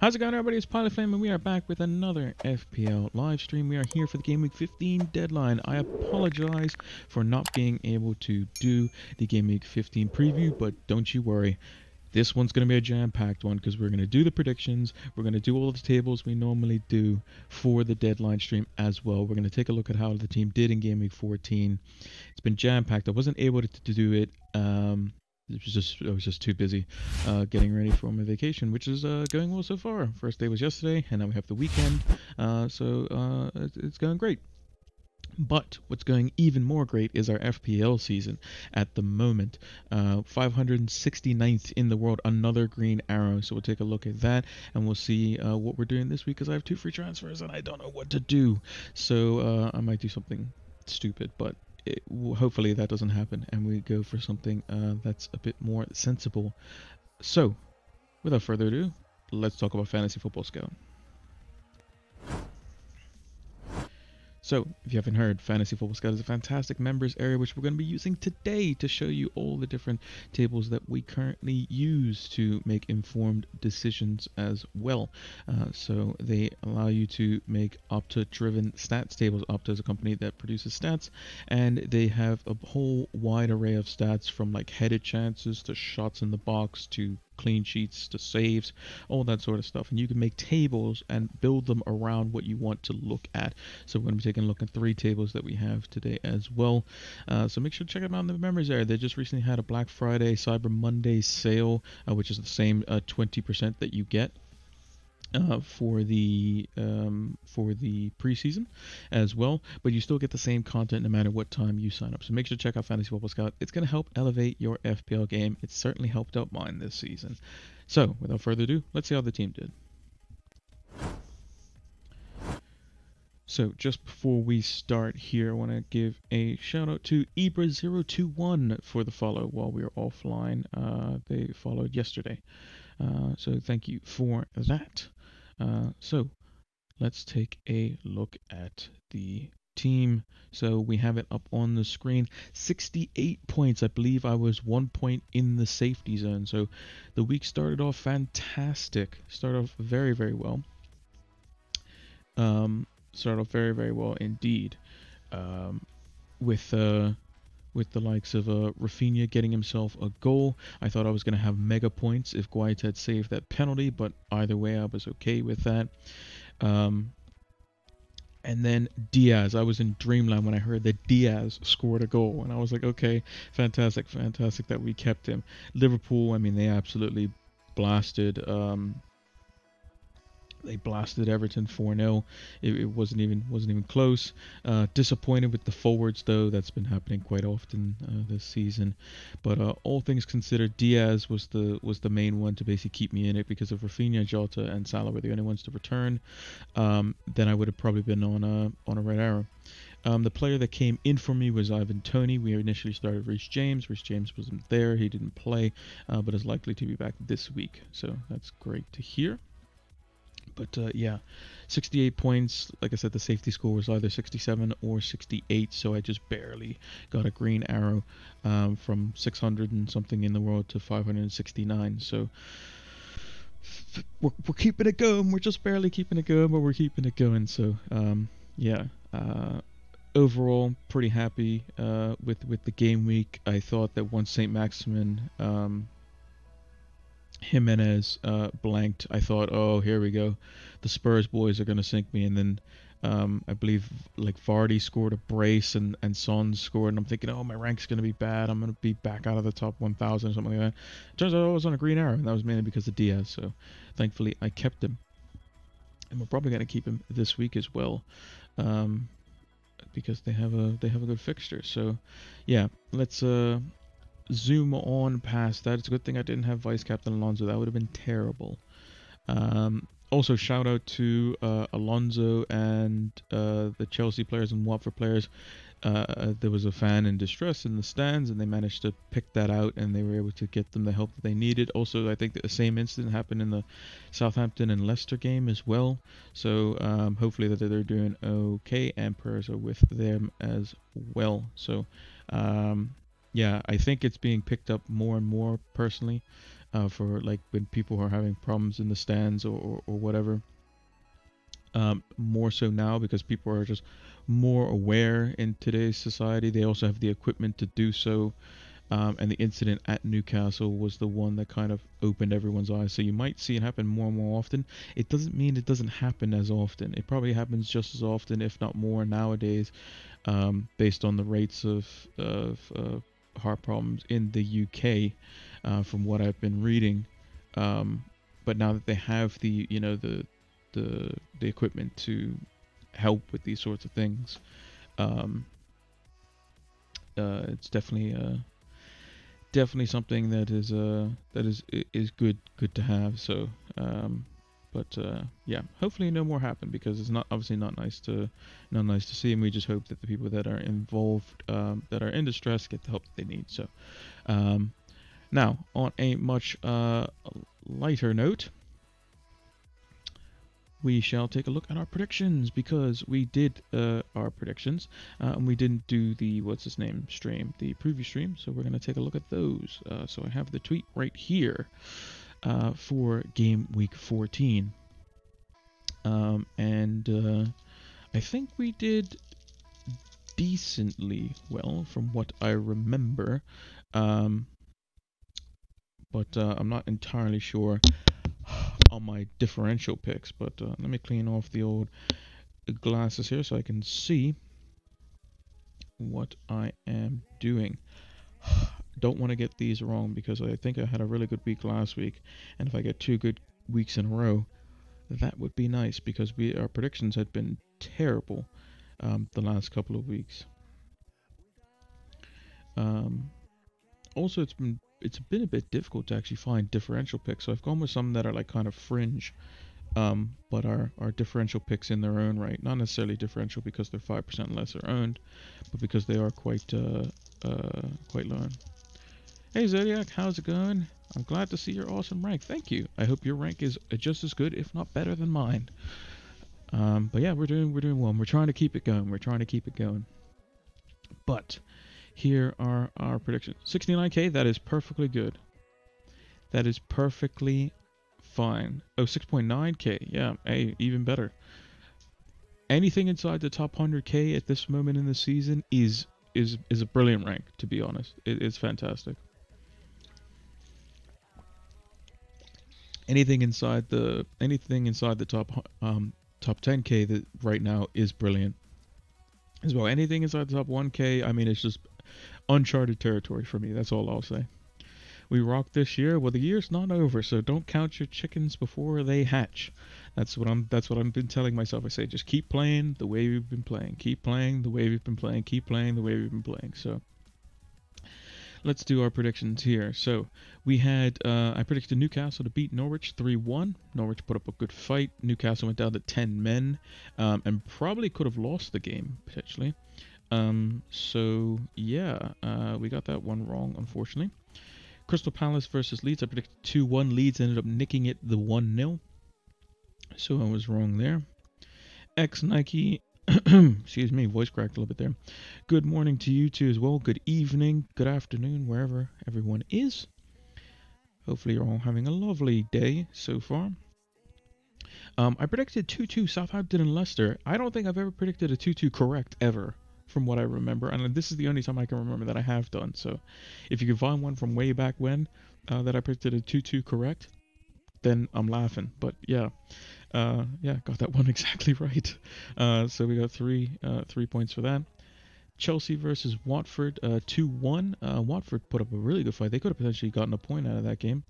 How's it going, everybody? It's Pilot Fam, and we are back with another FPL live stream. We are here for the Game Week 15 deadline. I apologize for not being able to do the Game Week 15 preview, but don't you worry. This one's going to be a jam-packed one because we're going to do the predictions. We're going to do all of the tables we normally do for the deadline stream as well. We're going to take a look at how the team did in Game Week 14. It's been jam-packed. I wasn't able to do it. I was just too busy getting ready for my vacation, which is going well so far. First day was yesterday, and now we have the weekend, so it's going great. But what's going even more great is our FPL season at the moment. 569th in the world, another green arrow. So we'll take a look at that, and we'll see what we're doing this week, because I have 2 free transfers, and I don't know what to do. So I might do something stupid, but hopefully that doesn't happen, and we go for something that's a bit more sensible. So, without further ado, let's talk about Fantasy Football Scout. So, if you haven't heard, Fantasy Football Scout is a fantastic members area which we're going to be using today to show you all the different tables that we currently use to make informed decisions as well. So they allow you to make Opta-driven stats tables. Opta is a company that produces stats, and they have a whole wide array of stats, from like headed chances to shots in the box to clean sheets to saves, all that sort of stuff, and you can make tables and build them around what you want to look at. So we're going to be taking a look at 3 tables that we have today as well. So make sure to check them out in the members area. They just recently had a Black Friday, Cyber Monday sale, which is the same 20% that you get for the preseason as well, but you still get the same content no matter what time you sign up. So make sure to check out Fantasy Football Scout. It's going to help elevate your FPL game. It's certainly helped out mine this season. So without further ado, let's see how the team did. So just before we start here, I want to give a shout out to Ibra021 for the follow while we were offline. They followed yesterday. So thank you for that. So let's take a look at the team. So we have it up on the screen. 68 points. I believe I was 1 point in the safety zone. So the week started off fantastic. Started off very, very well. Started off very, very well indeed. With the likes of Rafinha getting himself a goal. I thought I was going to have mega points if Guaita had saved that penalty, but either way I was okay with that. And then Diaz. I was in dreamland when I heard that Diaz scored a goal, and I was like, okay, fantastic that we kept him. Liverpool, I mean, they absolutely blasted Everton 4-0. It wasn't even close. Disappointed with the forwards, though. That's been happening quite often this season. But all things considered, Diaz was the main one to basically keep me in it, because if Rafinha, Jota, and Salah were the only ones to return, then I would have probably been on a red arrow. The player that came in for me was Ivan Toney. We initially started Reece James. Reece James wasn't there. He didn't play, but is likely to be back this week. So that's great to hear. But yeah, 68 points. Like I said, the safety score was either 67 or 68, so I just barely got a green arrow, from 600 and something in the world to 569. So we're keeping it going. We're just barely keeping it going, but we're keeping it going. So yeah, overall pretty happy with the game week. I thought that once St. Maximin Jimenez blanked, I thought, oh, here we go, the Spurs boys are going to sink me. And then I believe like Vardy scored a brace, and Son scored, and I'm thinking, oh, my rank's going to be bad, I'm going to be back out of the top 1,000 or something like that. Turns out I was on a green arrow, and that was mainly because of Diaz. So thankfully I kept him, and we're probably going to keep him this week as well, because they have a good fixture. So yeah, let's zoom on past that. It's a good thing I didn't have Vice Captain Alonso. That would have been terrible. Also, shout out to Alonso and the Chelsea players and Watford players. There was a fan in distress in the stands, and they managed to pick that out, and they were able to get them the help that they needed. Also, I think the same incident happened in the Southampton and Leicester game as well. So hopefully that they're doing okay, and prayers are with them as well. So yeah, I think it's being picked up more and more personally. for like when people are having problems in the stands or whatever. More so now because people are just more aware in today's society. They also have the equipment to do so. And the incident at Newcastle was the one that kind of opened everyone's eyes. So you might see it happen more and more often. It doesn't mean it doesn't happen as often. It probably happens just as often, if not more, nowadays, based on the rates of heart problems in the UK, from what I've been reading. But now that they have the the equipment to help with these sorts of things, it's definitely something that is good to have. So, yeah, hopefully no more happen, because it's not obviously not nice to see, and we just hope that the people that are involved, that are in distress, get the help that they need. So, now on a much lighter note, we shall take a look at our predictions, because we did our predictions, and we didn't do the stream, the preview stream. So we're going to take a look at those. So I have the tweet right here for game week 14, and I think we did decently well from what I remember, but I'm not entirely sure on my differential picks. But let me clean off the old glasses here so I can see what I am doing. Don't want to get these wrong, because I think I had a really good week last week, and if I get 2 good weeks in a row, that would be nice, because our predictions had been terrible the last couple of weeks. Also, it's been a bit difficult to actually find differential picks, so I've gone with some that are like kind of fringe, but are differential picks in their own right. Not necessarily differential because they're 5% lesser owned, but because they are quite low. Hey Zodiac, how's it going? I'm glad to see your awesome rank. Thank you. I hope your rank is just as good, if not better, than mine. But yeah, we're doing well. We're trying to keep it going. But here are our predictions. 69k, that is perfectly good. That is perfectly fine. Oh, 6.9k, yeah, hey, even better. Anything inside the top 100k at this moment in the season is a brilliant rank, to be honest. It's fantastic. Anything inside the top 10k that right now is brilliant as well. Anything inside the top 1k, I mean, it's just uncharted territory for me. That's all I'll say. We rocked this year. Well, the year's not over, so don't count your chickens before they hatch. That's what I've been telling myself. I say, just keep playing the way we've been playing. Keep playing the way we've been playing. Keep playing the way we've been playing. So let's do our predictions here. So we had, I predicted Newcastle to beat Norwich 3-1. Norwich put up a good fight. Newcastle went down to 10 men, and probably could have lost the game, potentially. So yeah, we got that one wrong, unfortunately. Crystal Palace versus Leeds, I predicted 2-1. Leeds ended up nicking it the 1-0. So I was wrong there. Nike, excuse me, voice cracked a little bit there. Good morning to you too as well. Good evening, good afternoon, wherever everyone is. Hopefully you're all having a lovely day so far. I predicted 2-2 Southampton and Leicester. I don't think I've ever predicted a 2-2 correct ever, from what I remember, and this is the only time I can remember that I have done. So if you can find one from way back when that I predicted a 2-2 correct, then I'm laughing. But yeah, got that one exactly right. So we got three points for that. Chelsea versus Watford, 2-1. Watford put up a really good fight. They could have potentially gotten a point out of that game,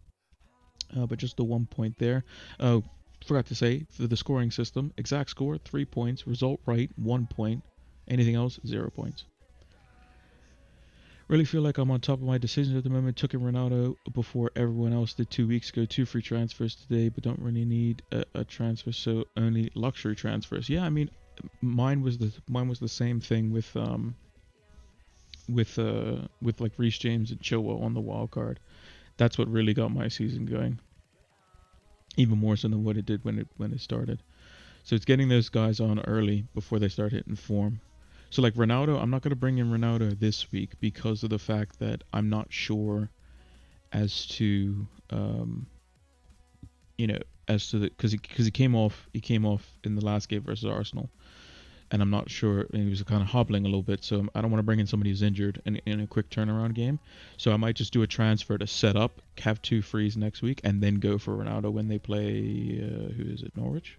but just the 1 point there. Forgot to say, for the scoring system, exact score 3 points, result right 1 point. Anything else, 0 points. Really feel like I'm on top of my decisions at the moment. Took in Ronaldo before everyone else did 2 weeks ago. 2 free transfers today, but don't really need a transfer, so only luxury transfers. Yeah, I mean, mine was the same thing with like Reece James and Chilwell on the wild card. That's what really got my season going, even more so than what it did when it started. So it's getting those guys on early before they start hitting form. So like Ronaldo, I'm not going to bring in Ronaldo this week because of the fact that I'm not sure as to you know, as to the because he came off in the last game versus Arsenal, and I'm not sure, and he was kind of hobbling a little bit, so I don't want to bring in somebody who's injured in a quick turnaround game. So I might just do a transfer to set up, have 2 frees next week, and then go for Ronaldo when they play, who is it, Norwich?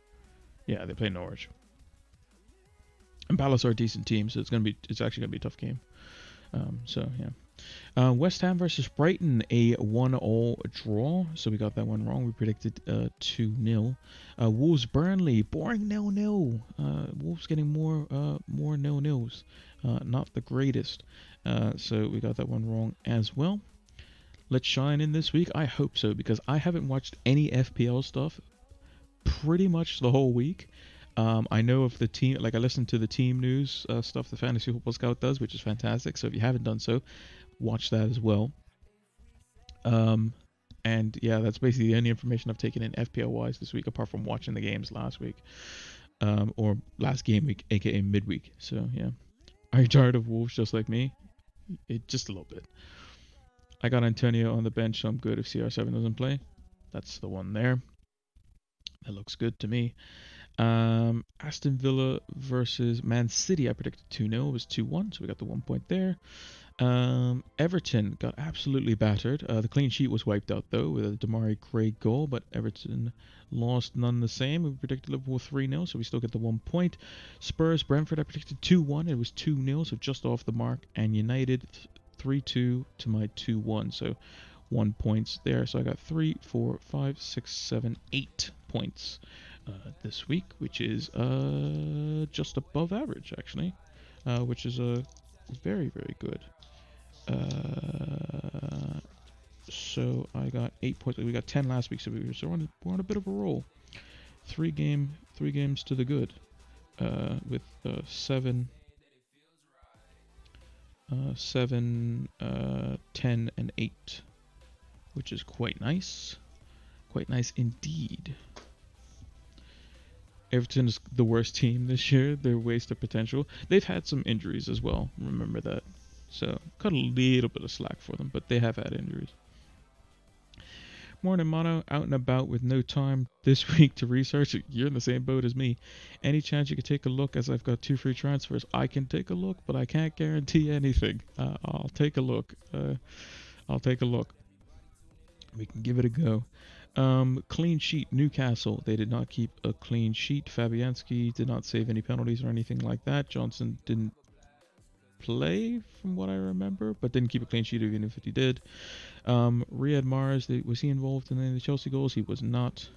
Yeah, they play Norwich. And Palace are a decent team, so it's actually going to be a tough game. So, yeah. West Ham versus Brighton, a 1-1 draw. So we got that one wrong. We predicted 2-0. Wolves Burnley, boring 0-0. Wolves getting more 0-0s. Not the greatest. So we got that one wrong as well. Let's shine in this week. I hope so, because I haven't watched any FPL stuff pretty much the whole week. I know of the team, like I listened to the team news stuff the Fantasy Football Scout does, which is fantastic. So if you haven't done so, watch that as well. And yeah, that's basically the only information I've taken in FPL wise this week, apart from watching the games last week, or last game week, aka midweek. So yeah, are you tired of Wolves just like me? Just a little bit. I got Antonio on the bench, so I'm good if CR7 doesn't play. That's the one there. That looks good to me. Aston Villa versus Man City, I predicted 2-0. It was 2-1, so we got the 1 point there. Everton got absolutely battered. The clean sheet was wiped out, though, with a Damari Craig goal, but Everton lost none the same. We predicted Liverpool 3-0, so we still get the 1 point. Spurs, Brentford, I predicted 2-1. It was 2-0, so just off the mark. And United 3-2 to my 2-1, so 1 point there. So I got 3, 4, 5, 6, 7, 8 points this week, which is just above average, actually, which is very, very good. So I got 8 points. We got 10 last week, so we're on a bit of a roll. 3 games to the good, with 7, 10, and 8, which is quite nice indeed. Everton is the worst team this year. They're wasted potential. They've had some injuries as well. Remember that. So, cut a little bit of slack for them, but they have had injuries. Morning, Mono. Out and about with no time this week to research. You're in the same boat as me. Any chance you could take a look, as I've got 2 free transfers? I can take a look, but I can't guarantee anything. I'll take a look. We can give it a go. Clean sheet, Newcastle. They did not keep a clean sheet. Fabianski did not save any penalties or anything like that. Johnson didn't play, from what I remember, but didn't keep a clean sheet even if he did. Riyad Mahrez, was he involved in any of the Chelsea goals? He was not.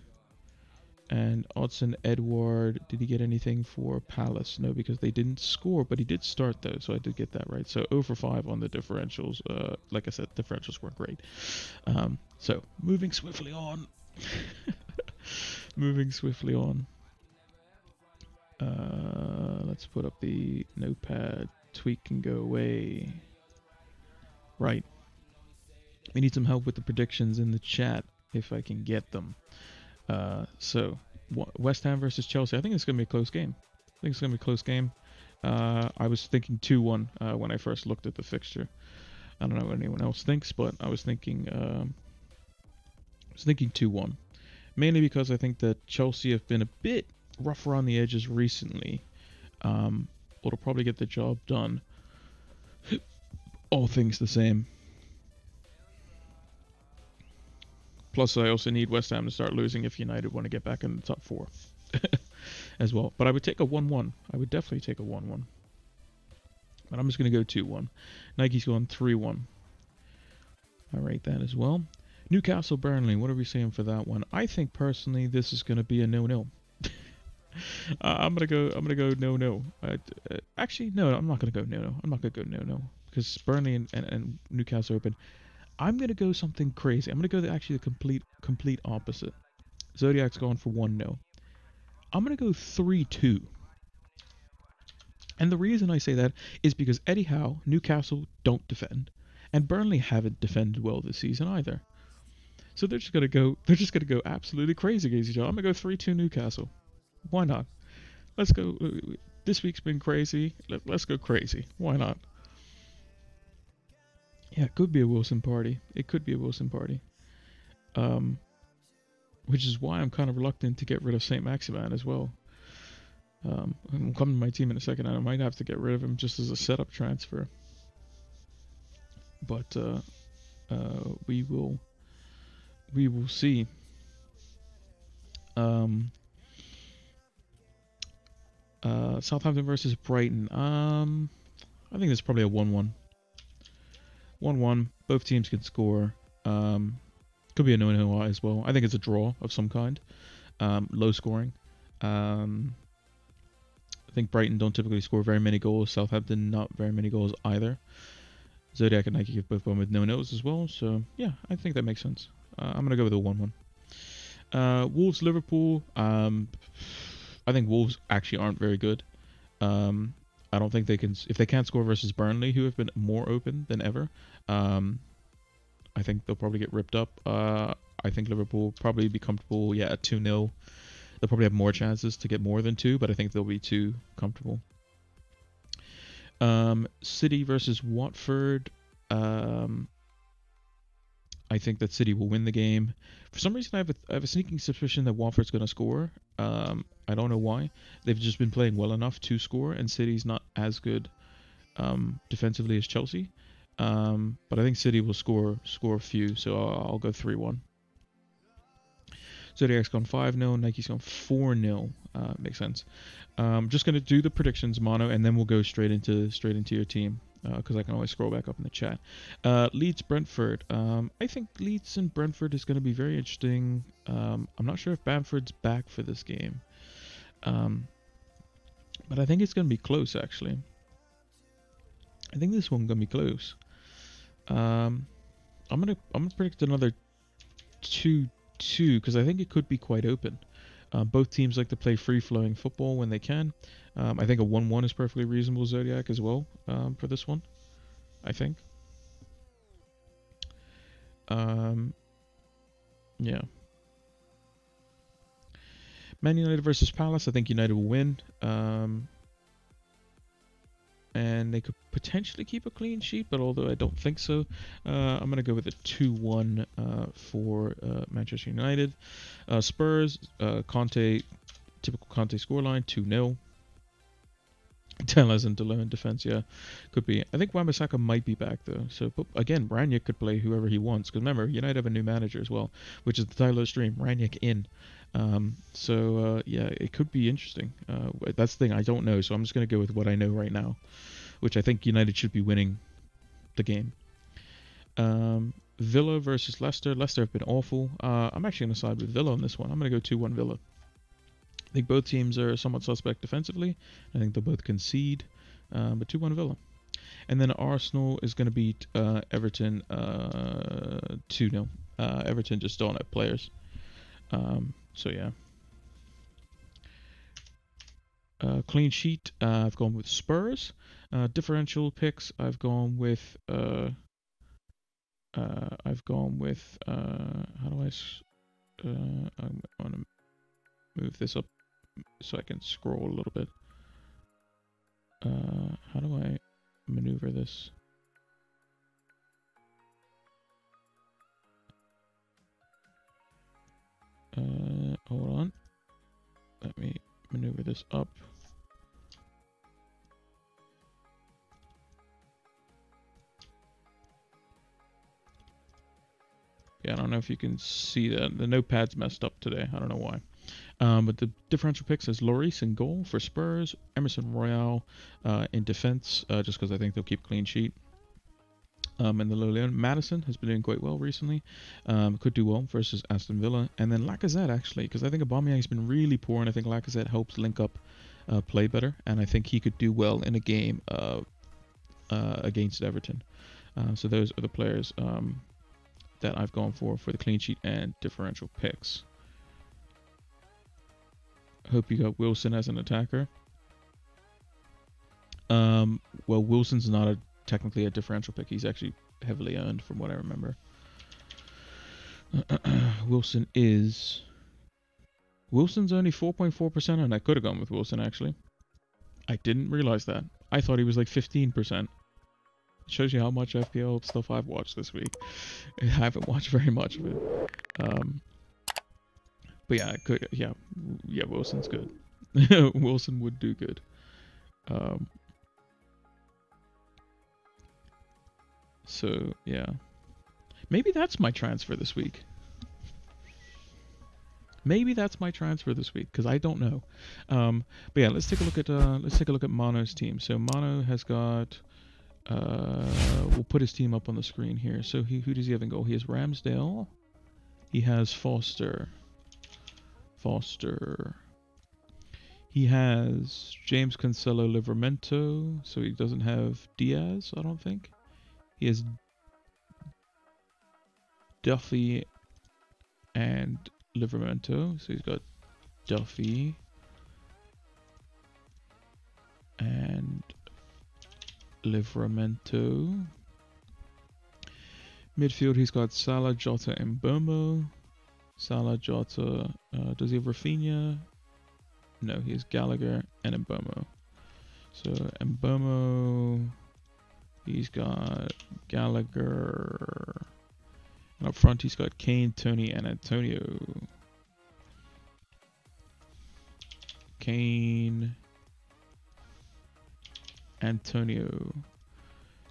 And Odsonne Edouard, did he get anything for Palace? No, because they didn't score, but he did start though, so I did get that right. So 0 for 5 on the differentials. Like I said, differentials weren't great. So moving swiftly on. Let's put up the notepad. Tweet can go away. Right. We need some help with the predictions in the chat if I can get them. So West Ham versus Chelsea. I think it's going to be a close game. I was thinking 2-1 when I first looked at the fixture. I don't know what anyone else thinks, but I was thinking 2-1. Mainly because I think that Chelsea have been a bit rougher on the edges recently. It'll probably get the job done. All things the same. Plus, I also need West Ham to start losing if United want to get back in the top 4 as well. But I would take a 1-1. I would definitely take a 1-1. But I'm just going to go 2-1. Nike's going 3-1. I rate that as well. Newcastle Burnley. What are we saying for that one? I think personally this is going to be a 0-0. I'm gonna go 0-0. Actually, no, I'm not gonna go 0-0. I'm not gonna go 0-0 because Burnley and Newcastle are open. I'm gonna go something crazy. I'm gonna go the complete opposite. Zodiac's going for 1-0. I'm gonna go 3-2. And the reason I say that is because Eddie Howe, Newcastle don't defend, and Burnley haven't defended well this season either. So they're just gonna go absolutely crazy against each other. I'm gonna go 3-2 Newcastle. Why not? Let's go. This week's been crazy. Let's go crazy. Why not? Yeah, it could be a Wilson party. It could be a Wilson party. Um, which is why I'm kind of reluctant to get rid of Saint Maximan as well. We'll come to my team in a second, and I might have to get rid of him just as a setup transfer. But we will see. Southampton versus Brighton. I think it's probably a 1-1. 1-1. Both teams can score. Could be a no-no as well. I think it's a draw of some kind. Low scoring. I think Brighton don't typically score very many goals. Southampton not very many goals either. Zodiac and Nike have both gone with no-nos as well. So yeah, I think that makes sense. I'm gonna go with a 1-1. Wolves Liverpool. I think Wolves actually aren't very good. I don't think they can. If they can't score versus Burnley, who have been more open than ever, I think they'll probably get ripped up. I think Liverpool probably be comfortable. Yeah, at 2-0. They'll probably have more chances to get more than 2, but I think they'll be too comfortable. City versus Watford. I think that City will win the game. For some reason, I have a sneaking suspicion that Watford's going to score. I don't know why. They've just been playing well enough to score, and City's not as good defensively as Chelsea. But I think City will score a few, so I'll go 3-1. Zodiac's gone 5-0, Nike's gone 4-0. Makes sense. Just gonna do the predictions, mono, and then we'll go straight into your team, because I can always scroll back up in the chat. Leeds Brentford. I think Leeds and Brentford is gonna be very interesting. I'm not sure if Bamford's back for this game, but I think it's gonna be close. Actually, I think this one's gonna be close. I'm gonna predict another 2-2 because I think it could be quite open. Both teams like to play free-flowing football when they can. I think a 1-1 is perfectly reasonable, Zodiac, as well, for this one, I think. Yeah. Man United versus Palace. I think United will win. And they could potentially keep a clean sheet, but although I don't think so, I'm going to go with a 2-1 for Manchester United. Spurs, Conte, typical Conte scoreline, 2-0. Tellez and Delo in defense, yeah, could be. I think Wan-Bissaka might be back though. So, but again, Rangnick could play whoever he wants. Because remember, United have a new manager as well, which is the title of the stream, Rangnick in. Yeah, it could be interesting. That's the thing, I don't know, so I'm just going to go with what I know right now, which I think United should be winning the game. Villa versus Leicester. Leicester have been awful. I'm actually going to side with Villa on this one. I'm going to go 2-1 Villa. I think both teams are somewhat suspect defensively. I think they'll both concede, but 2-1 Villa. And then Arsenal is going to beat Everton 2-0. Everton just don't have players. So yeah. Clean sheet. I've gone with Spurs. Differential picks. I've gone with. How do I? I want to move this up so I can scroll a little bit. How do I maneuver this? Hold on. Let me maneuver this up. Yeah, I don't know if you can see that. The notepad's messed up today. I don't know why. But the differential picks is Lloris in goal for Spurs, Emerson Royale in defense, just because I think they'll keep clean sheet. And the Lilian Madison has been doing quite well recently. Could do well versus Aston Villa. And then Lacazette, actually, because I think Aubameyang's been really poor, and I think Lacazette helps link up play better. And I think he could do well in a game against Everton. So those are the players that I've gone for the clean sheet and differential picks. Hope you got Wilson as an attacker. Well, Wilson's not technically a differential pick. He's actually heavily owned from what I remember. Wilson's only 4.4%, and I could have gone with Wilson actually. I didn't realize that. I thought he was like 15%. It shows you how much FPL stuff I've watched this week. I haven't watched very much of it. But yeah, yeah, Wilson's good. Wilson would do good. So yeah, maybe that's my transfer this week. Maybe that's my transfer this week because I don't know. But yeah, let's take a look at Mono's team. So Mono has got. We'll put his team up on the screen here. So who does he have in goal? He has Ramsdale. He has Foster. He has James Cancelo Livramento. So he doesn't have Diaz, I don't think. He has Duffy and Livramento. So he's got Duffy and Livramento. Midfield, he's got Salah, Jota, and Mbomo. Salah, Jota. Does he have Rafinha? No, he has Gallagher and Mbomo. So Mbomo, he's got Gallagher. And up front, he's got Kane, Tony, and Antonio. Kane, Antonio.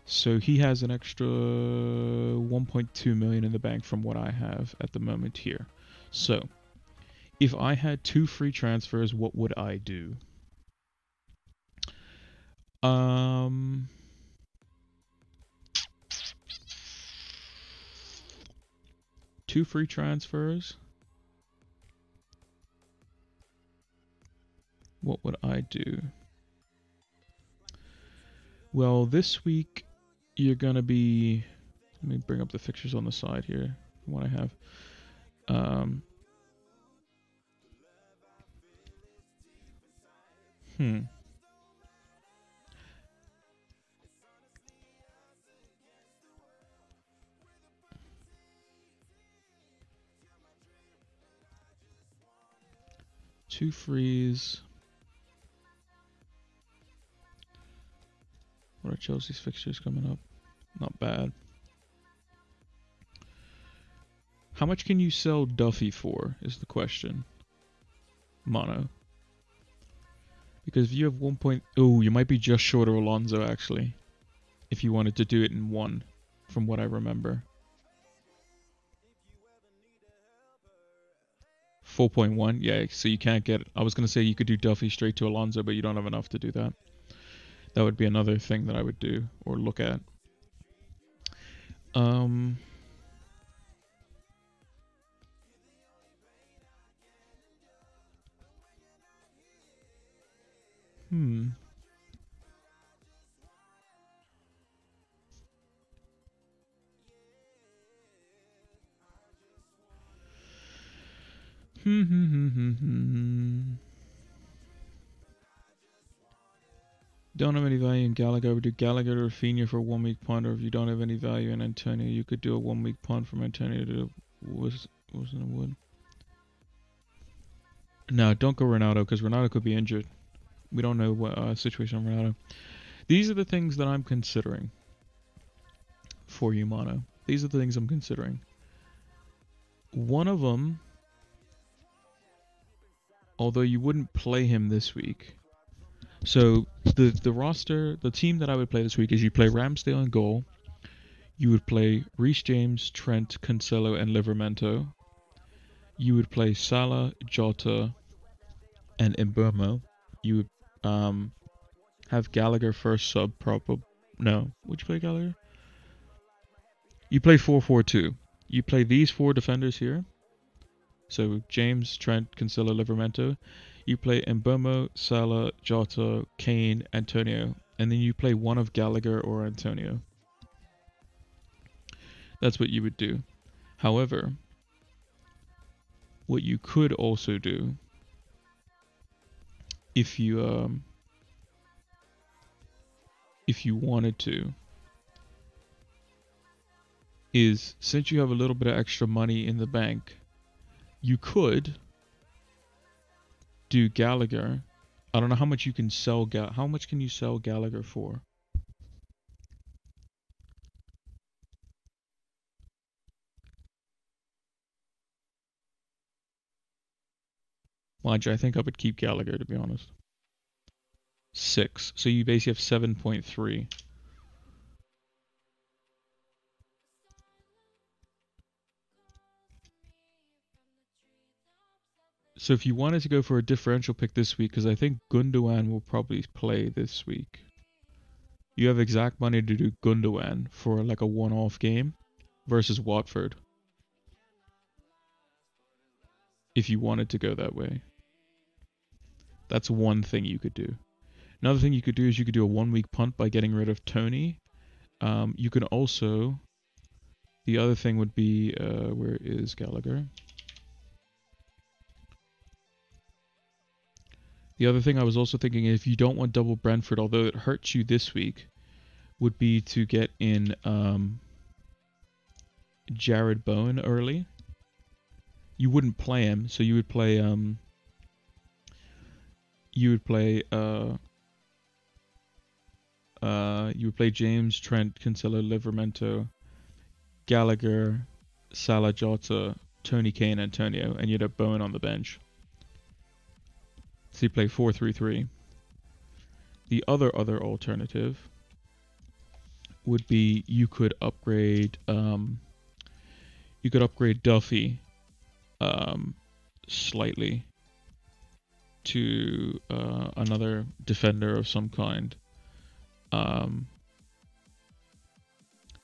So he has an extra 1.2 million in the bank from what I have at the moment here. So if I had 2 free transfers, what would I do? 2 free transfers. What would I do? Well, this week you're gonna be. Let me bring up the fixtures on the side here. What I have. 2 frees. What are Chelsea's fixtures coming up? Not bad. How much can you sell Duffy for, is the question. Mono. Because if you have 1 point... Oh, you might be just short of Alonso, actually. If you wanted to do it in 1, from what I remember. 4.1? Yeah, so you can't get... I was going to say you could do Duffy straight to Alonso, but you don't have enough to do that. That would be another thing that I would do, or look at. Don't have any value in Gallagher. I would do Gallagher or Rafinha for a 1 week punt, or if you don't have any value in Antonio, you could do a 1 week punt from Antonio to wasn't a wood. No, don't go Ronaldo because Ronaldo could be injured. We don't know what situation on Ronaldo. These are the things that I'm considering for you, Mono. These are the things I'm considering. One of them, although you wouldn't play him this week. So the roster, the team that I would play this week is you play Ramsdale in goal. You would play Reece James, Trent, Cancelo, and Livramento. You would play Salah, Jota, and Mbomo. You would have Gallagher first sub No, would you play Gallagher? You play 4-4-2. You play these 4 defenders here. So James, Trent, Cancelo, Livramento. You play Mbomo, Salah, Jota, Kane, Antonio. And then you play one of Gallagher or Antonio. That's what you would do. However, what you could also do, if you wanted to, is since you have a little bit of extra money in the bank, you could do Gallagher. I don't know how much you can sell how much can you sell Gallagher for? Mind you, I think I would keep Gallagher, to be honest. 6. So you basically have 7.3. So if you wanted to go for a differential pick this week, because I think Gundogan will probably play this week, you have exact money to do Gundogan for like a one-off game versus Watford. If you wanted to go that way. That's one thing you could do. Another thing you could do is you could do a 1-week punt by getting rid of Tony. You can also... The other thing would be... where is Gallagher? The other thing I was also thinking, if you don't want double Brentford, although it hurts you this week, would be to get in Jared Bowen early. You wouldn't play him, so you would play James, Trent, Cancelo, Livramento, Gallagher, Salah, Jota, Tony Kane, Antonio, and you'd have Bowen on the bench. So you play 4-3-3. The other alternative would be you could upgrade Duffy slightly to another defender of some kind,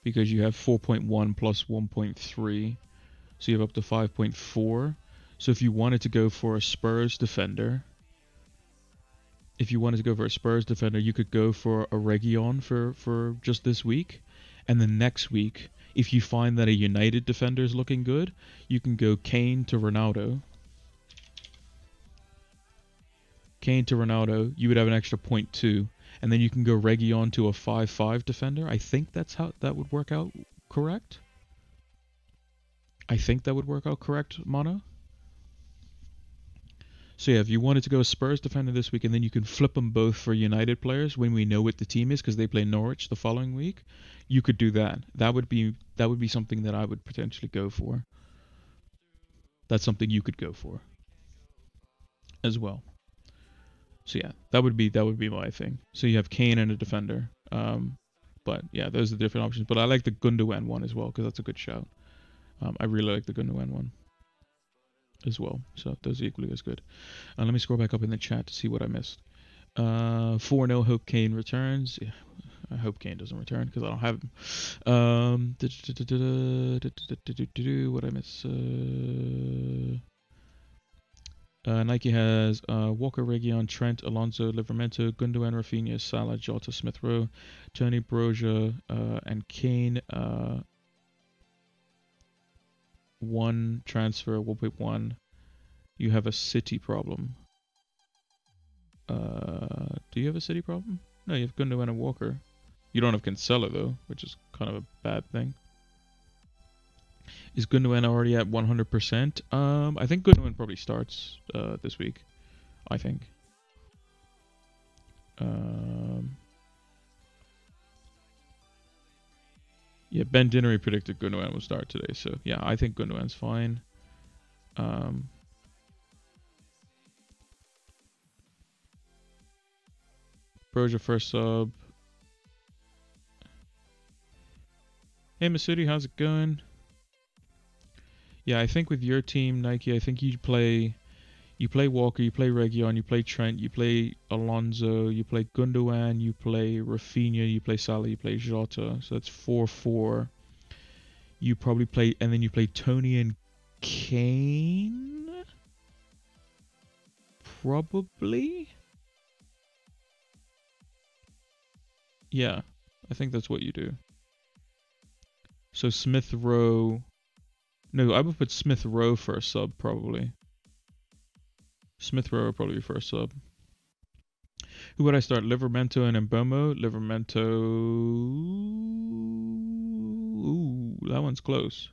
because you have 4.1 plus 1.3, so you have up to 5.4. So if you wanted to go for a Spurs defender, you could go for a Reguilon for just this week, and then next week, if you find that a United defender is looking good, you can go Kane to Ronaldo. You would have an extra 0.2, and then you can go Reguilon to a 5-5 defender. I think that's how that would work out correct. Mono? So yeah, if you wanted to go a Spurs defender this week, and then you can flip them both for United players when we know what the team is, because they play Norwich the following week, you could do that. That would be something that I would potentially go for. That's something you could go for as well. So yeah, that would be my thing. So you have Kane and a defender. But yeah, those are the different options. But I like the Gundogan one as well, because that's a good shout. I really like the Gundogan one as well. So those are equally as good. Let me scroll back up in the chat to see what I missed. 4-0, hope Kane returns. Yeah, I hope Kane doesn't return because I don't have him. What I miss? Nike has Walker, Reguilon, Trent, Alonso, Livramento, Gundogan, Rafinha, Salah, Jota, Smith Rowe, Tony, Broja, and Kane. 1 transfer, 1.1. You have a City problem. Do you have a City problem? No, you have Gundogan and Walker. You don't have Cancelo though, which is kind of a bad thing. Is Gundogan already at 100%? I think Gundogan probably starts this week. I think. Yeah, Ben Dinnery predicted Gundogan will start today, so yeah, I think Gundogan's fine. Broja first sub. Hey Masudi, how's it going? Yeah, I think with your team, Nike, I think you play Walker, you play Reguilon, you play Trent, you play Alonso, you play Gundogan, you play Rafinha, you play Salah, you play Jota. So that's 4-4. You probably play, and then you play Tony and Kane? Probably? Yeah, I think that's what you do. So Smith Rowe... No, I would put Smith Rowe for a sub, probably. Smith Rowe would probably be for a sub. Who would I start? Livramento and Mbeumo? Livramento... Ooh, that one's close.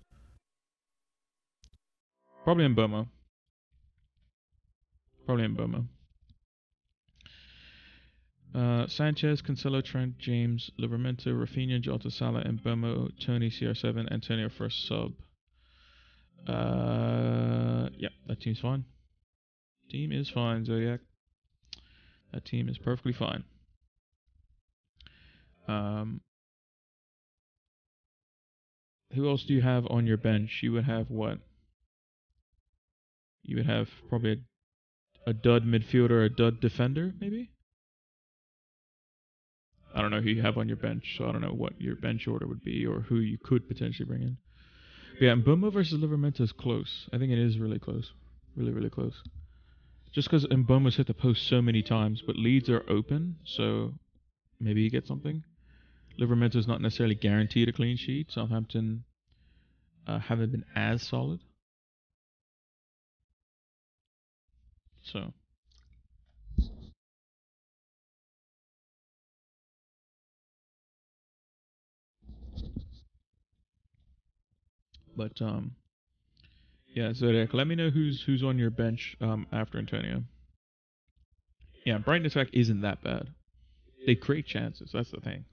Probably Mbeumo. Sanchez, Cancelo, Trent, James, Livramento, Rafinha, Jota, Salah, Mbeumo, Tony, CR7, Antonio first sub. Yeah, that seems fine. Team is fine, Zodiac. That team is perfectly fine. Who else do you have on your bench? You would have what? You would have probably a dud midfielder, a dud defender, maybe? I don't know who you have on your bench, so I don't know what your bench order would be or who you could potentially bring in. But yeah, Mboma versus Livramento is close. I think it is really close. Really, really close. Just because Mboma's hit the post so many times, but Leeds are open, so maybe you get something. Livermento's not necessarily guaranteed a clean sheet. Southampton haven't been as solid. So, but yeah. Zodiac, let me know who's on your bench after Antonio. Yeah, Brighton attack isn't that bad. They create chances. That's the thing.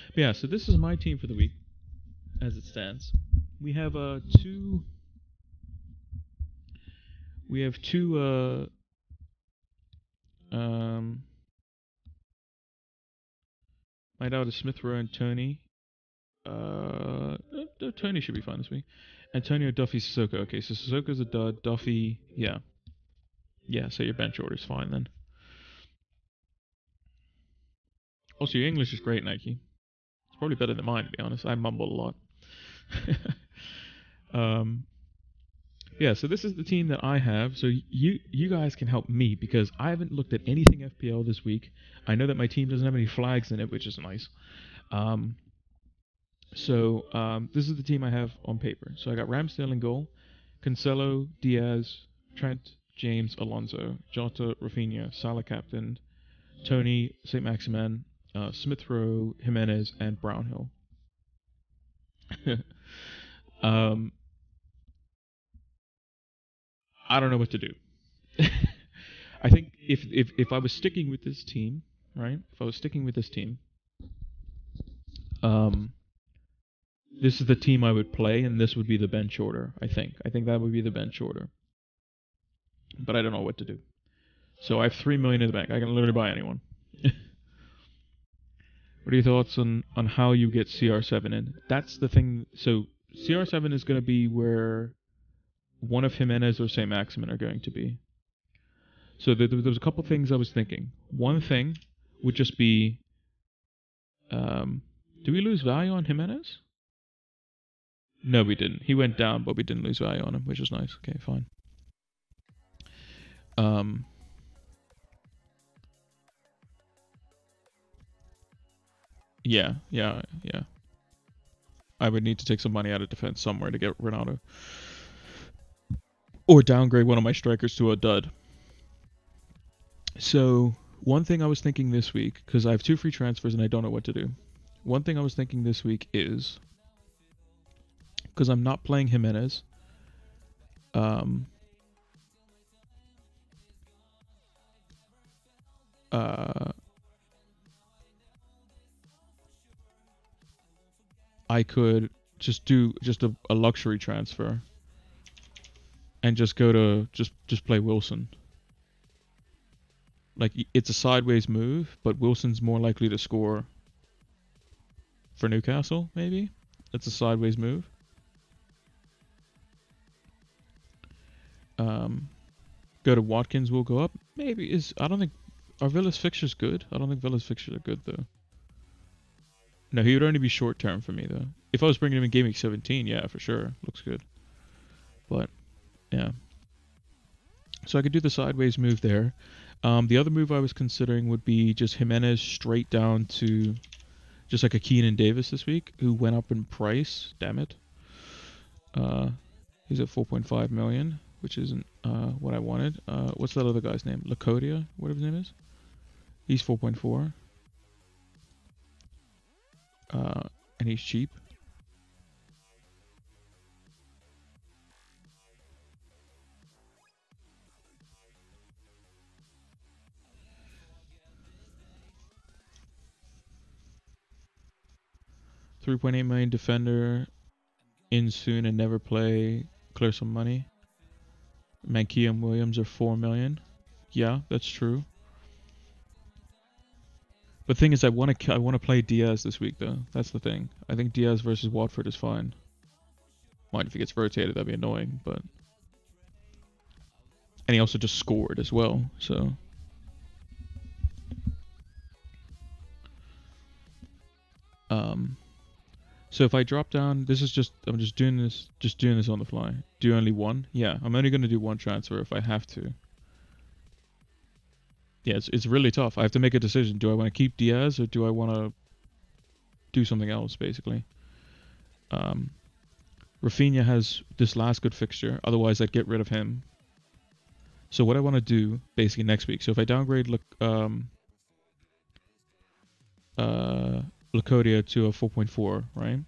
But yeah, so this is my team for the week, as it stands. We have two. We have two. My doubt is Smith Rowe and Tony. Tony should be fine this week. Antonio, Duffy, Sissoko. Okay, so Sissoko's a dud. Duffy, yeah. Yeah, so your bench order's fine then. Also, your English is great, Nike. It's probably better than mine, to be honest. I mumble a lot. um, yeah, so this is the team that I have. So you guys can help me because I haven't looked at anything FPL this week. I know that my team doesn't have any flags in it, which is nice. This is the team I have on paper. So I got Ramsdale in goal, Cancelo, Diaz, Trent, James, Alonso, Jota, Rafinha, Salah captain, Tony, St. Maximin, Smith Rowe, Jimenez, and Brownhill. um, I don't know what to do. I think if I was sticking with this team, right? If I was sticking with this team, um, this is the team I would play, and this would be the bench order. I think that would be the bench order. But I don't know what to do. So I have 3 million in the bank. I can literally buy anyone. What are your thoughts on how you get CR7 in? That's the thing. So CR7 is going to be where one of Jimenez or St. Maximin are going to be. So there was a couple things I was thinking. One thing would just be, do we lose value on Jimenez? No, we didn't. He went down, but we didn't lose value on him, which is nice. Okay, fine. Yeah. I would need to take some money out of defense somewhere to get Ronaldo. Or downgrade one of my strikers to a dud. So, one thing I was thinking this week, because I have 2 free transfers and I don't know what to do. One thing I was thinking this week is, because I'm not playing Jimenez, I could just do a luxury transfer and just go to just play Wilson. Like it's a sideways move, but Wilson's more likely to score for Newcastle. Maybe it's a sideways move. Go to Watkins will go up. Maybe I don't think are Villa's fixtures good. I don't think Villa's fixtures are good though. No, he would only be short term for me though. If I was bringing him in Gameweek 17, yeah, for sure, looks good. But yeah, so I could do the sideways move there. The other move I was considering would be just Jimenez straight down to just like a Keenan Davis this week, who went up in price. Damn it. He's at 4.5 million, which isn't what I wanted. What's that other guy's name? Lacodia, whatever his name is. He's 4.4. And he's cheap. $3.8 million defender, in soon and never play, clear some money. Mankey and Williams are 4 million. Yeah, that's true. But the thing is, I want to play Diaz this week though. That's the thing. I think Diaz versus Watford is fine. Mind if he gets rotated, that'd be annoying, but and he also just scored as well, so so if I drop down, this is just I'm just doing this on the fly. Do only one? Yeah, I'm only gonna do one transfer if I have to. Yeah, it's really tough. I have to make a decision. Do I want to keep Diaz or do I want to do something else, basically? Rafinha has this last good fixture. Otherwise, I'd get rid of him. So what I want to do, basically, next week. So if I downgrade Lacodia to a 4.4, right?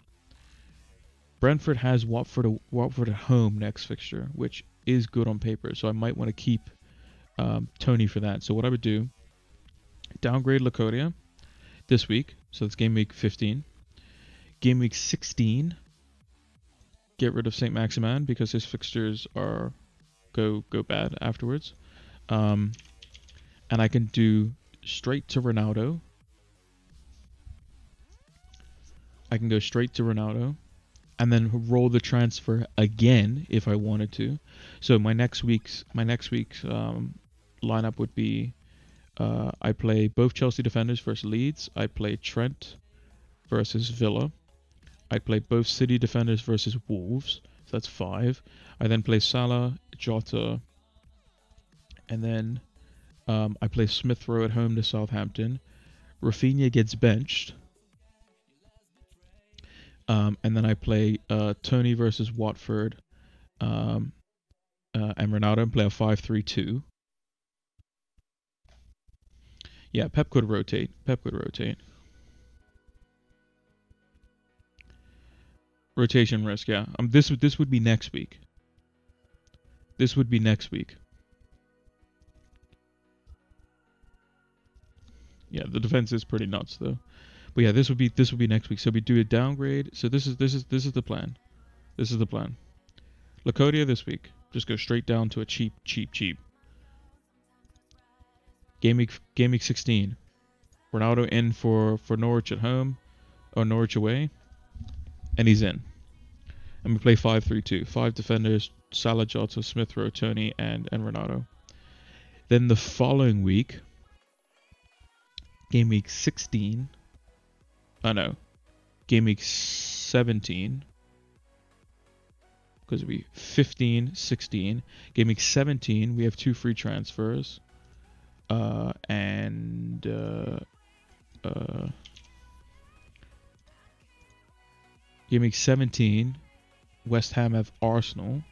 Brentford has Watford at home next fixture, which is good on paper. So I might want to keep Tony for that. So what I would do, downgrade Lacodia this week. So that's game week 15. Game week 16, get rid of St. Maximin because his fixtures are go bad afterwards. And I can do straight to Ronaldo. I can go straight to Ronaldo and then roll the transfer again if I wanted to. So my next week's lineup would be I play both Chelsea defenders versus Leeds. I play Trent versus Villa. I play both City defenders versus Wolves. So that's 5. I then play Salah, Jota, and then I play Smith Rowe at home to Southampton. Rafinha gets benched. And then I play Tony versus Watford and Ronaldo and play a 5-3-2. Yeah, Pep could rotate. Rotation risk, yeah. This would be next week. Yeah, the defense is pretty nuts though. But yeah, this would be next week. So we do a downgrade. So this is the plan. Lacodia this week. Just go straight down to a cheap. Game week 16. Ronaldo in for Norwich at home or Norwich away. And he's in. And we play 5-3-2. 5 defenders, Salah, Jota, Smith Rowe, Tony, and Ronaldo. Then the following week, game week 16. Oh no. Game week 17. Because it'll be 15, 16. Game week 17, we have 2 free transfers. Game week 17, West Ham have Arsenal.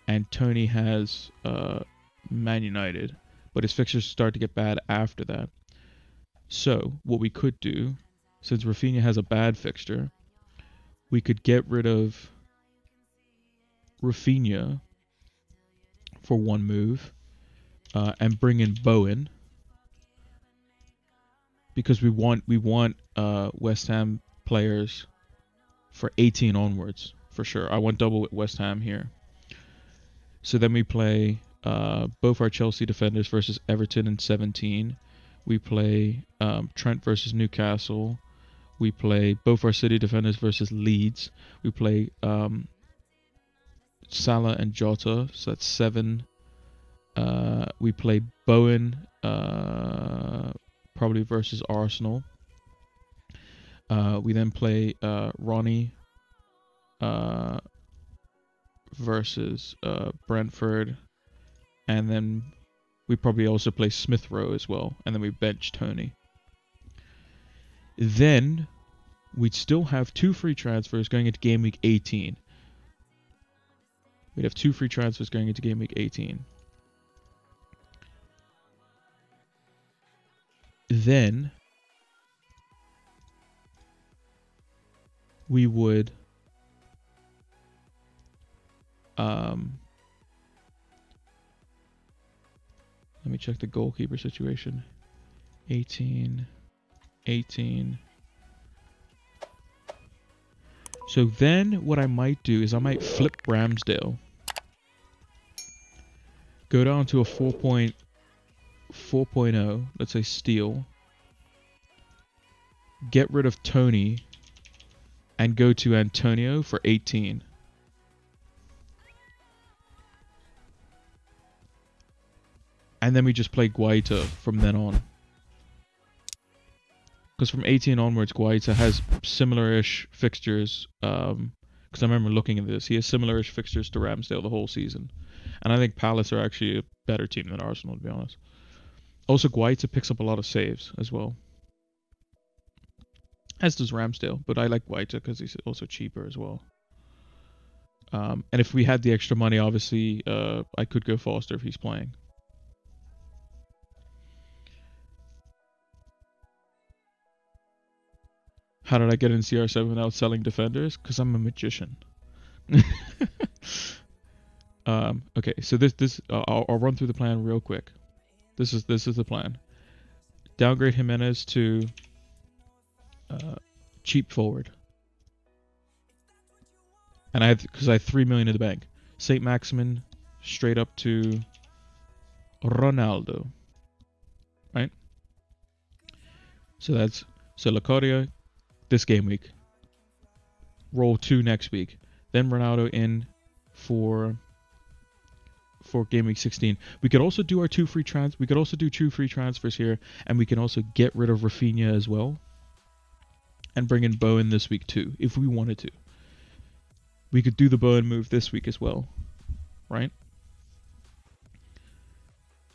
And Tony has Man United. But his fixtures start to get bad after that. So, what we could do, since Rafinha has a bad fixture, we could get rid of Rafinha for one move and bring in Bowen. Because we want West Ham players for 18 onwards, for sure. I want double West Ham here. So then we play both our Chelsea defenders versus Everton in 17. We play Trent versus Newcastle. We play both our City defenders versus Leeds. We play Salah and Jota, so that's 7. We play Bowen probably versus Arsenal. We then play Ronnie versus Brentford. And then we probably also play Smith Rowe as well. And then we bench Tony. Then we'd still have 2 free transfers going into game week 18. We'd have 2 free transfers going into game week 18. Then we would let me check the goalkeeper situation. 18. So then what I might do is I might flip Ramsdale. Go down to a 4.0, let's say steal. Get rid of Tony and go to Antonio for 18. And then we just play Guaita from then on. Because from 18 onwards, Guaita has similar-ish fixtures. Because I remember looking at this. He has similar-ish fixtures to Ramsdale the whole season. And I think Palace are actually a better team than Arsenal, to be honest. Also, Guaita picks up a lot of saves as well. As does Ramsdale. But I like Guaita because he's also cheaper as well. And if we had the extra money, obviously, I could go Foster if he's playing. How did I get in CR7 without selling defenders? Because I'm a magician. Okay, so I'll run through the plan real quick. This is the plan. Downgrade Jimenez to cheap forward. And because I had 3 million in the bank. St. Maximin straight up to Ronaldo. Right? So Locadia this game week. Roll 2 next week. Then Ronaldo in for game week 16. We could also do our two free transfers here, and we can also get rid of Rafinha as well. And bring in Bowen this week too, if we wanted to. We could do the Bowen move this week as well. Right?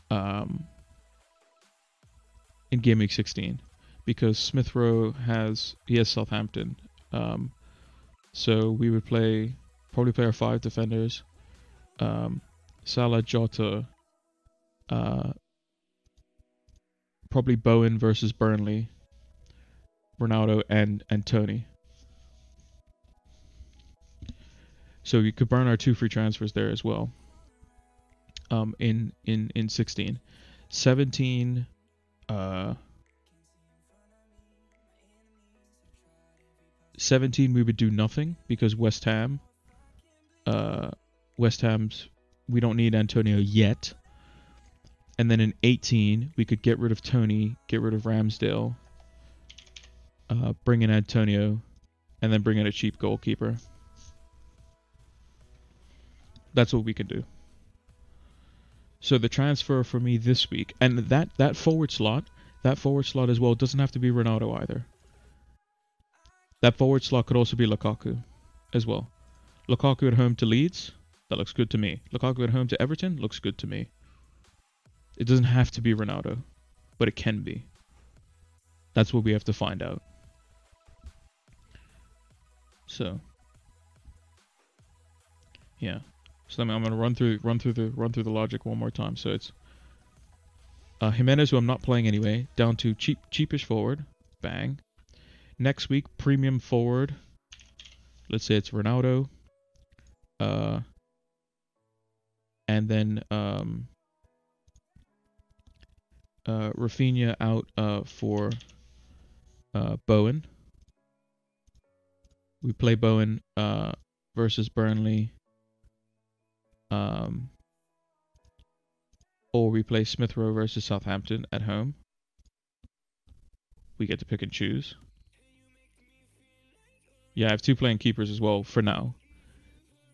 In game week 16. Because Smith Rowe has Southampton. So we would probably play our 5 defenders. Salah, Jota, probably Bowen versus Burnley, Ronaldo and Tony. So you could burn our 2 free transfers there as well. In 16, 17. 17 we would do nothing because West Ham's we don't need Antonio yet. And then in 18 we could get rid of Tony, get rid of Ramsdale, bring in Antonio, and then bring in a cheap goalkeeper. That's what we could do. So the transfer for me this week, and that forward slot as well doesn't have to be Ronaldo either. That forward slot could also be Lukaku as well. Lukaku at home to Leeds, that looks good to me. Lukaku at home to Everton, looks good to me. It doesn't have to be Ronaldo, but it can be. That's what we have to find out. So, yeah. So I'm gonna run through the logic one more time. So it's Jimenez, who I'm not playing anyway, down to cheapish forward, bang. Next week, premium forward. Let's say it's Ronaldo. And then Rafinha out for Bowen. We play Bowen versus Burnley. Or we play Smith Rowe versus Southampton at home. We get to pick and choose. Yeah, I have 2 playing keepers as well for now.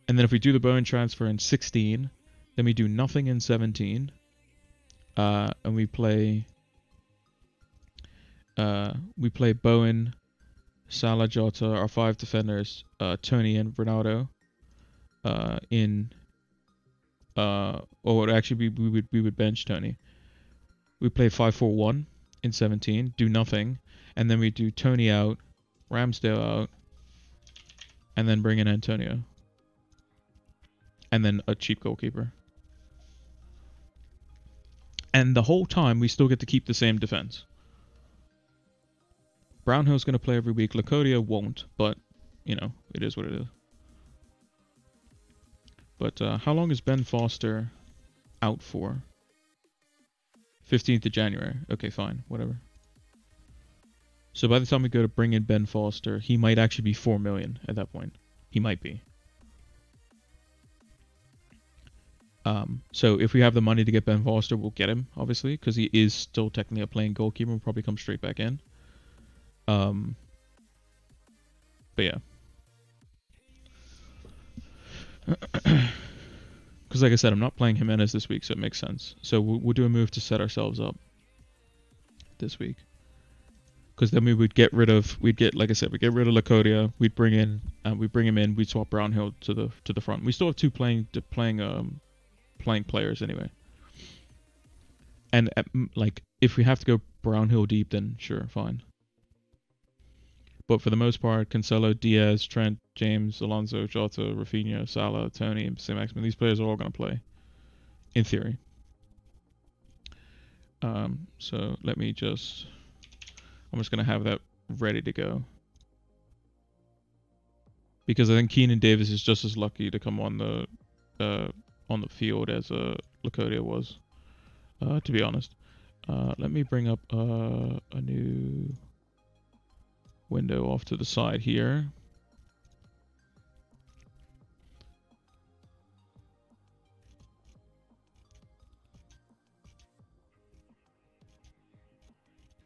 And then if we do the Bowen transfer in 16, then we do nothing in 17. And we play Bowen, Salah, Jota, our 5 defenders, Tony and Ronaldo. Or actually we would bench Tony. We play 5-4-1 in 17, do nothing, and then we do Tony out, Ramsdale out, and then bring in Antonio. And then a cheap goalkeeper. And the whole time we still get to keep the same defense. Brownhill's going to play every week. Lacodia won't, but, you know, it is what it is. But how long is Ben Foster out for? 15th of January. Okay, fine. Whatever. So by the time we go to bring in Ben Foster, he might actually be 4 million at that point. He might be. So if we have the money to get Ben Foster, we'll get him, obviously, because he is still technically a playing goalkeeper. We'll probably come straight back in. But yeah. Because like I said, I'm not playing Jimenez this week, so it makes sense. So we'll do a move to set ourselves up this week. Because then we would get rid of, we'd get rid of Lacodia. We'd bring him in. We'd swap Brownhill to the front. We still have two playing players anyway. And like if we have to go Brownhill deep, then sure, fine. But for the most part, Cancelo, Diaz, Trent, James, Alonso, Jota, Rafinha, Salah, Tony, and Saint-Maximin, these players are all going to play, in theory. So let me just, I'm just going to have that ready to go. Because I think Keenan Davis is just as lucky to come on the field as Lacodia was, to be honest. Let me bring up a new window off to the side here.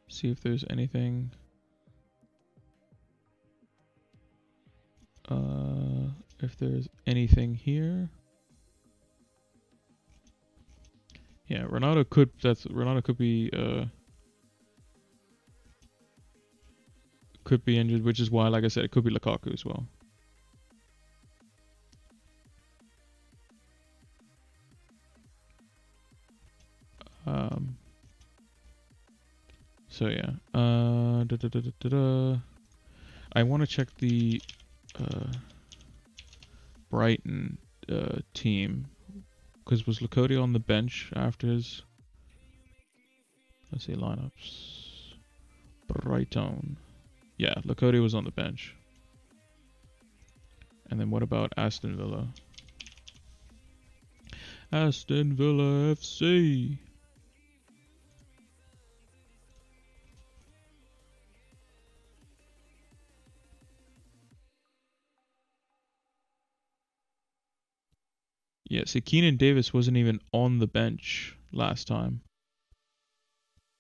See if there's anything. If there's anything here. Yeah, Ronaldo could be injured, which is why, like I said, it could be Lukaku as well. So yeah, I want to check the Brighton team, because was Lacodia on the bench after his? Let's see lineups. Brighton. Yeah, Lacodia was on the bench. And then what about Aston Villa? Aston Villa FC. Yeah, see, Keenan Davis wasn't even on the bench last time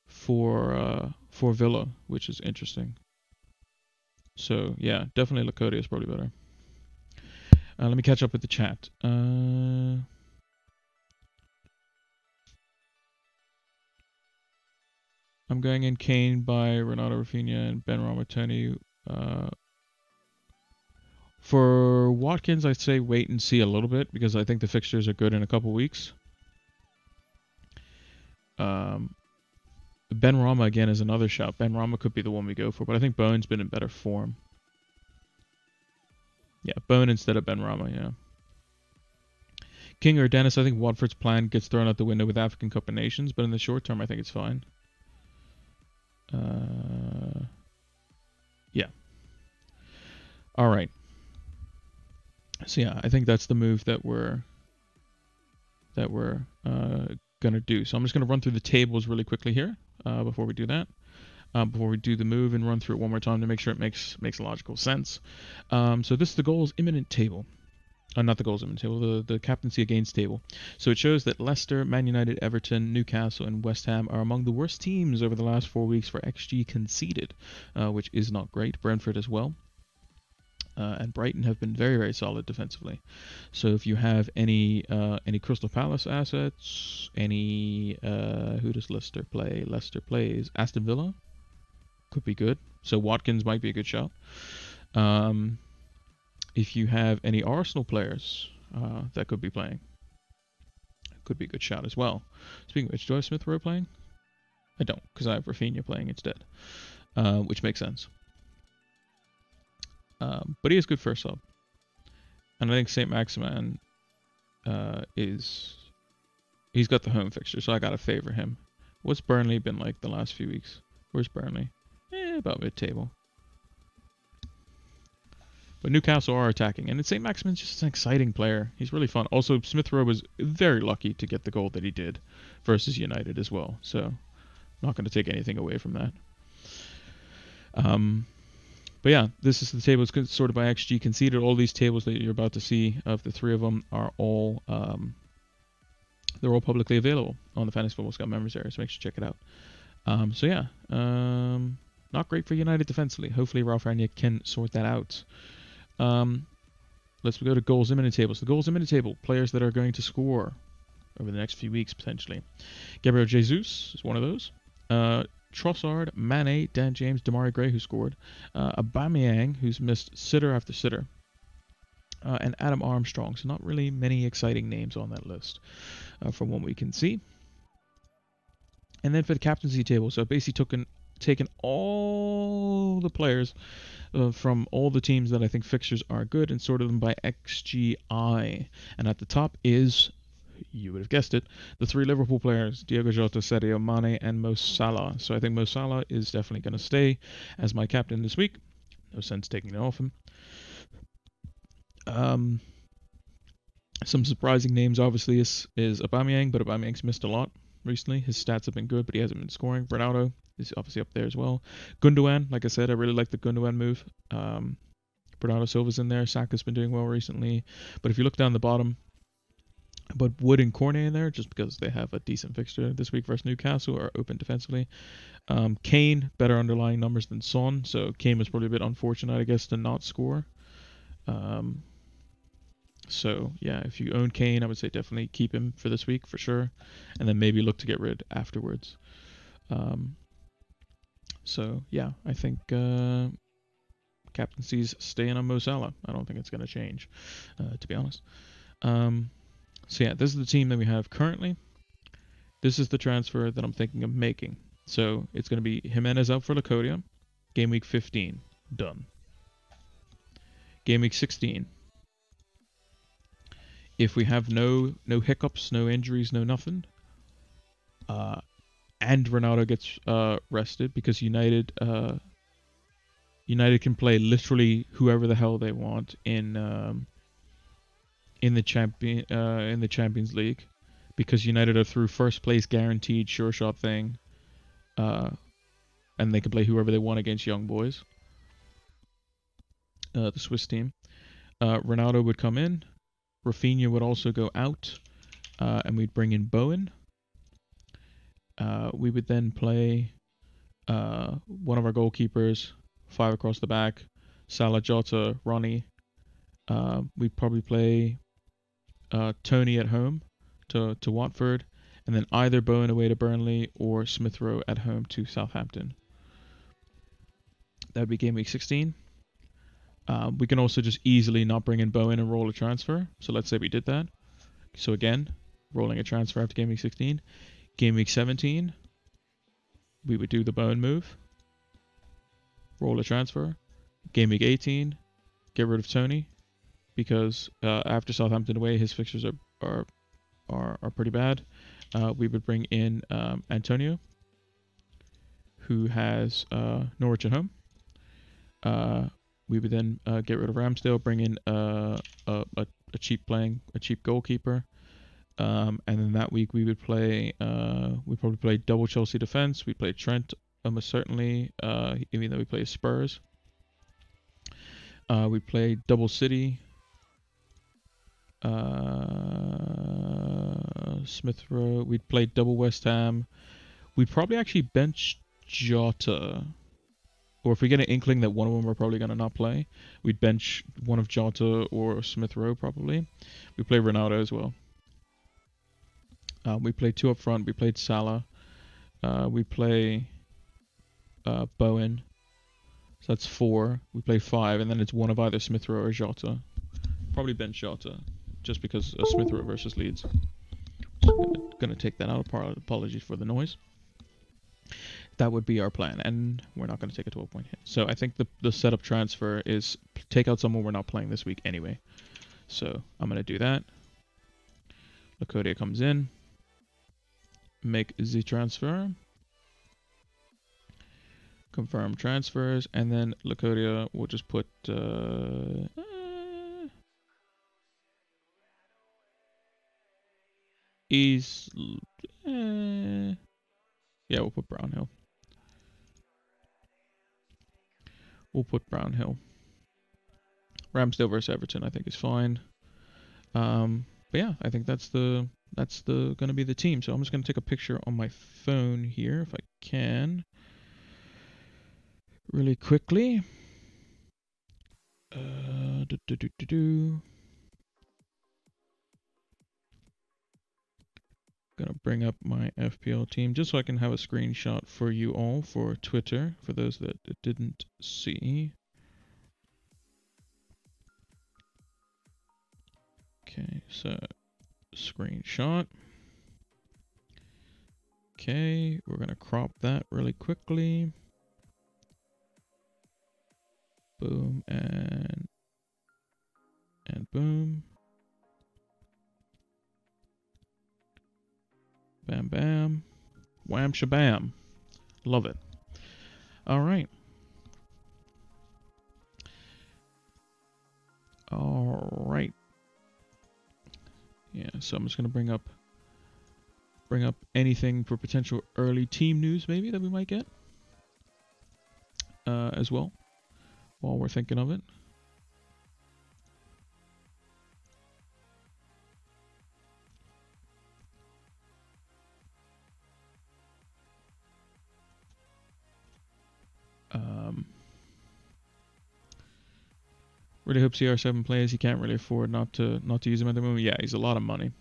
for Villa, which is interesting. So yeah, definitely Lacodia is probably better. Let me catch up with the chat. I'm going in Kane by Renato Rafinha and Ben Rama Tony. For Watkins, I'd say wait and see a little bit, because I think the fixtures are good in a couple weeks. Ben Rama again is another shout. Ben Rama could be the one we go for, but I think Bowen's been in better form. Yeah, Bowen instead of Ben Rama, yeah. King or Dennis, I think Watford's plan gets thrown out the window with African Cup of Nations, but in the short term, I think it's fine. Yeah. All right. So yeah, I think that's the move that we're gonna do. So I'm just gonna run through the tables really quickly here before we do that. Before we do the move, and run through it one more time to make sure it makes logical sense. So this is the goals imminent table. Not the goals imminent table, the captaincy against table. So it shows that Leicester, Man United, Everton, Newcastle, and West Ham are among the worst teams over the last 4 weeks for XG conceded, which is not great. Brentford as well. And Brighton have been very, very solid defensively. So if you have any Crystal Palace assets, who does Leicester play? Leicester plays Aston Villa. Could be good. So Watkins might be a good shot. If you have any Arsenal players that could be playing, could be a good shot as well. Speaking of which, do I have Smith Rowe playing? I don't, because I have Rafinha playing instead, which makes sense. But he is good first sub. And I think Saint-Maximin he's got the home fixture, so I gotta favor him. What's Burnley been like the last few weeks? Where's Burnley? About mid-table. But Newcastle are attacking, and Saint-Maximin's just an exciting player. He's really fun. Also, Smith Rowe was very lucky to get the goal that he did versus United as well. So, not going to take anything away from that. But yeah, this is the table. It's sorted by XG conceded. All these tables that you're about to see of the three of them are all they're all publicly available on the Fantasy Football Scout members area, so make sure to check it out. So yeah, not great for United defensively. Hopefully Ralph Rangnick can sort that out. Let's go to goals imminent tables. The goals imminent table, players that are going to score over the next few weeks potentially. Gabriel Jesus is one of those. Trossard, Mane, Dan James, Damari Gray, who scored. Aubameyang, who's missed sitter after sitter. And Adam Armstrong. So not really many exciting names on that list from what we can see. And then for the captaincy table, so basically taken all the players from all the teams that I think fixtures are good and sorted them by XGI. And at the top is, you would have guessed it, the three Liverpool players, Diogo Jota, Sadio Mane, and Mo Salah. So I think Mo Salah is definitely going to stay as my captain this week. No sense taking it off him. Some surprising names obviously is Aubameyang, but Aubameyang's missed a lot recently. His stats have been good, but he hasn't been scoring. Ronaldo is obviously up there as well. Gundogan, like I said, I really like the Gundogan move. Bernardo Silva's in there. Saka's been doing well recently. But if you look down the bottom, but Wood and Cornet in there, just because they have a decent fixture this week versus Newcastle, are open defensively. Kane, better underlying numbers than Son, so Kane was probably a bit unfortunate, I guess, to not score. So yeah, if you own Kane, I would say definitely keep him for this week for sure, and then maybe look to get rid afterwards. So yeah, I think captaincy's staying on Mo Salah. I don't think it's going to change, to be honest. So yeah, this is the team that we have currently. This is the transfer that I'm thinking of making. So it's going to be Jimenez out for Locodia. Game week 15, done. Game week 16. If we have no hiccups, no injuries, no nothing, and Ronaldo gets rested, because United can play literally whoever the hell they want in the Champions League, because United are through first place guaranteed sure shot thing, and they can play whoever they want against young boys. The Swiss team. Ronaldo would come in. Rafinha would also go out, and we'd bring in Bowen. We would then play one of our goalkeepers, 5 across the back, Salah, Jota, Ronnie. We'd probably play Tony at home to Watford, and then either Bowen away to Burnley or Smith Rowe at home to Southampton. That would be game week 16. We can also just easily not bring in Bowen and roll a transfer. So let's say we did that. So again, rolling a transfer after game week 16. Game week 17, we would do the Bowen move. Roll a transfer. Game week 18, get rid of Tony, because after Southampton away, his fixtures are pretty bad. We would bring in Antonio, who has Norwich at home. We would then get rid of Ramsdale, bring in a cheap goalkeeper, and then that week we would play. We'd probably play double Chelsea defense. We'd play Trent almost certainly, even though we play Spurs. We play double City. Smith Rowe. We'd play double West Ham. We'd probably actually bench Jota. Or if we get an inkling that one of them are probably going to not play, we'd bench one of Jota or Smith Rowe probably. We play Ronaldo as well. We played 2 up front. We played Salah. We play Bowen. So that's 4. We play 5, and then it's one of either Smith Rowe or Jota. Probably bench Jota, just because of Smith Rowe versus Leeds. Gonna take that out. Apologies for the noise. That would be our plan, and we're not going to take a 12-point hit. So I think the setup transfer is take out someone we're not playing this week anyway. So I'm going to do that. Locodia comes in. Make the transfer. Confirm transfers, and then Locodia will just put... yeah, we'll put Brownhill. we'll put Brownhill. Ramsdale versus Everton, I think is fine. But yeah, I think that's gonna be the team. So I'm just gonna take a picture on my phone here if I can, really quickly. Gonna bring up my FPL team just so I can have a screenshot for you all for Twitter, for those that didn't see. Okay, so screenshot. Okay, we're gonna crop that really quickly. Boom and boom. Bam bam. Wham shabam. Love it. All right. All right. Yeah, so I'm just gonna bring up anything for potential early team news maybe that we might get as well while we're thinking of it. Really hope CR7 plays. He can't really afford not to use him at the moment. Yeah, he's a lot of money.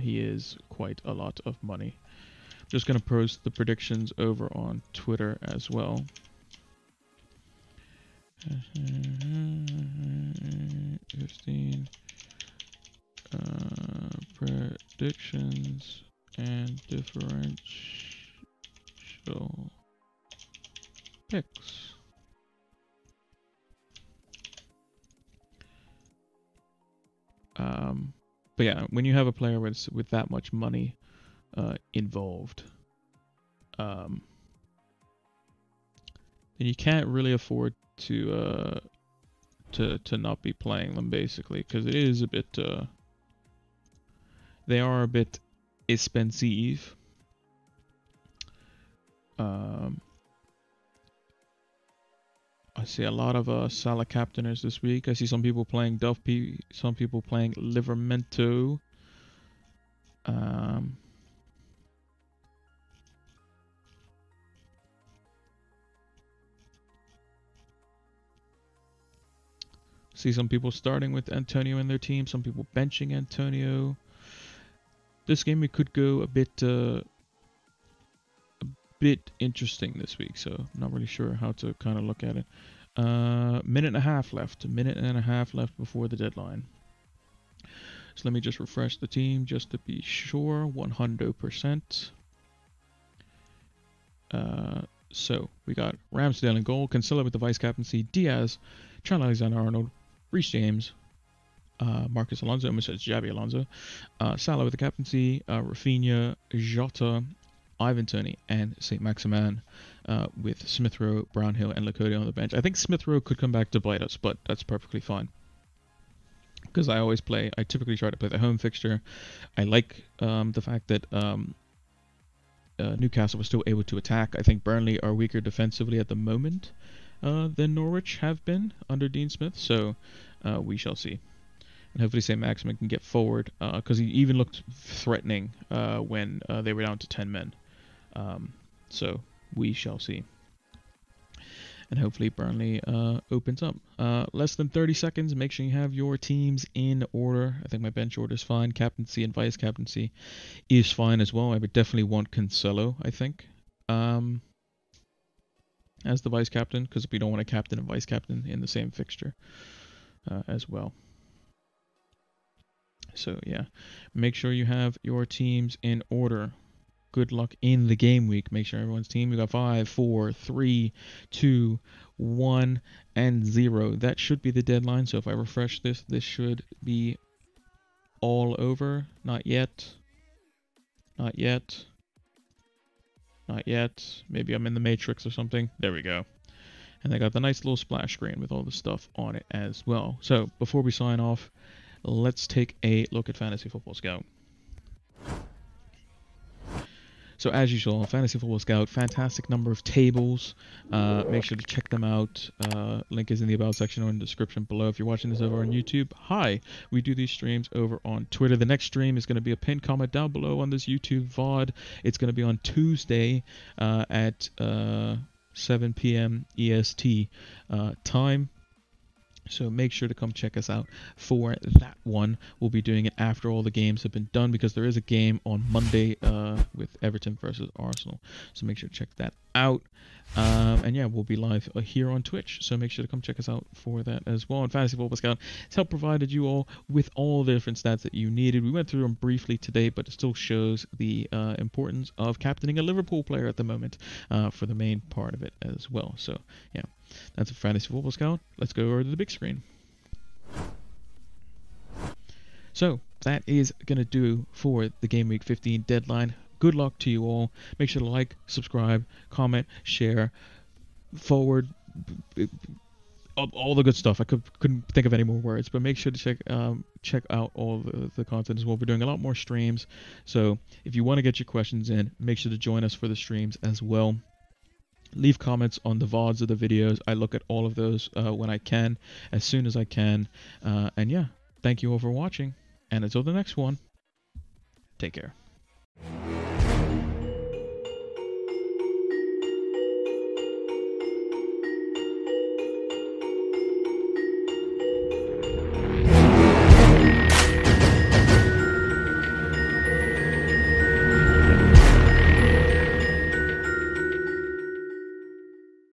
He is quite a lot of money. Just gonna post the predictions over on Twitter as well. 15 predictions and differential picks. But yeah, when you have a player with that much money involved, then you can't really afford to not be playing them, basically, because it is a bit they are a bit expensive. I see a lot of Salah captainers this week. I see some people playing Duffy, some people playing Livermento. See some people starting with Antonio in their team, some people benching Antonio. This game it could go a bit interesting this week, so I'm not really sure how to kind of look at it. Minute and a half left. A minute and a half left before the deadline. So let me just refresh the team just to be sure. 100%. So we got Ramsdale in goal, Cancelo with the vice captaincy, Diaz, Trent Alexander-Arnold, Reece James, Marcus Alonso, almost said Xabi Alonso, Salah with the captaincy, Rafinha, Jota, Ivan Toney, and St. Maximin with Smith Rowe, Brownhill, and Lokodia on the bench. I think Smith Rowe could come back to bite us, but that's perfectly fine. Because I typically try to play the home fixture. I like the fact that Newcastle was still able to attack. I think Burnley are weaker defensively at the moment than Norwich have been under Dean Smith, so we shall see. And hopefully St. Maximin can get forward, because he even looked threatening when they were down to 10 men. So we shall see. And hopefully Burnley opens up. Less than 30 seconds. Make sure you have your teams in order. I think my bench order is fine. Captaincy and vice captaincy is fine as well. I would definitely want Cancelo, I think, as the vice captain, because we don't want a captain and vice captain in the same fixture as well. So yeah, make sure you have your teams in order. Good luck in the game week. Make sure everyone's team. We got 5, 4, 3, 2, 1, and 0. That should be the deadline. So if I refresh this should be all over. Not yet. Not yet. Not yet. Maybe I'm in the Matrix or something. There we go. And they got the nice little splash screen with all the stuff on it as well. So before we sign off, let's take a look at Fantasy Football Scout. So as usual, Fantasy Football Scout, fantastic number of tables. Make sure to check them out. Link is in the about section or in the description below. If you're watching this over on YouTube, hi. We do these streams over on Twitter. The next stream is going to be a pinned comment down below on this YouTube VOD. It's going to be on Tuesday at 7 p.m. EST time. So make sure to come check us out for that one. We'll be doing it after all the games have been done, because there is a game on Monday with Everton versus Arsenal. So make sure to check that out. And yeah, we'll be live here on Twitch. So make sure to come check us out for that as well. And Fantasy Football Scout has helped provided you all with all the different stats that you needed. We went through them briefly today, but it still shows the importance of captaining a Liverpool player at the moment for the main part of it as well. So yeah. That's a Fantasy Football Scout. Let's go over to the big screen. So that is going to do for the Game Week 15 deadline. Good luck to you all. Make sure to like, subscribe, comment, share, forward, all the good stuff. I couldn't think of any more words, but make sure to check out all the content as well. We're doing a lot more streams. So if you want to get your questions in, make sure to join us for the streams as well. Leave comments on the VODs of the videos. I look at all of those when I can, as soon as I can. And yeah, thank you all for watching. And until the next one, take care.